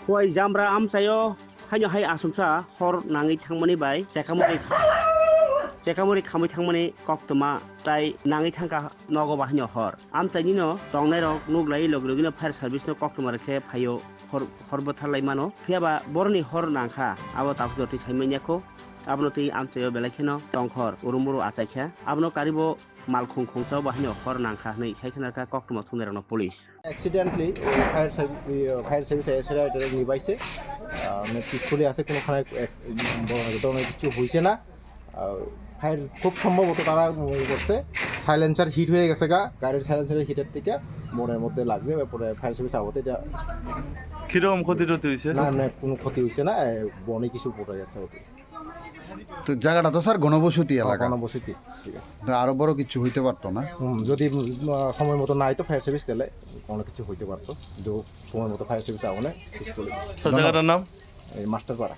Wai jambra am sayo hayo hai asumsa hor nangi thangmani bai Cekamuri khamui thangmani koktoma tai nangi thangka nogo bahino hor am taini no tongnai rok nuglai logrogino fire service no koktoma rekhe phayo horbo thalai mano phiaba borni hor nangkha abo tapjoti saimaniako abno tei am sayo belakheno tongkhor urumuru achaikha abno karibo malkhung khungchao bahino hor nangkha nei saikhanarka koktoma thungrano police accidentally fire service এসেরা এটা নিবাইছে মানে পিছলে আছে কোনোখানে ধরনের কিছু হয়েছে না ফায়ার খুব সম্ভবত তারা করছে সাইলেন্সার হিট হয়ে গেছে গাড়ির সাইলেন্সারের হিটের থেকে মনের মধ্যে লাগবে এরপরে ফায়ার সার্ভিস আবতে এটা কিরকম ক্ষতি হয়েছে না না কোনো ক্ষতি হয়েছে না বনে কিছু পড়ে গেছে ওতে তো জায়গাটা তো স্যার ঘনবসতি এলাকা ঘনবসতি ঠিক আছে আরো বড় কিছু হইতে পারতো না যদি সময় মতো নাই তো ফায়ার সার্ভিস দিলে কোনো কিছু হইতে পারতো কিন্তু সময় মতো ফায়ার সার্ভিস আগুনে জায়গাটার নাম এই মাস্টারপাড়া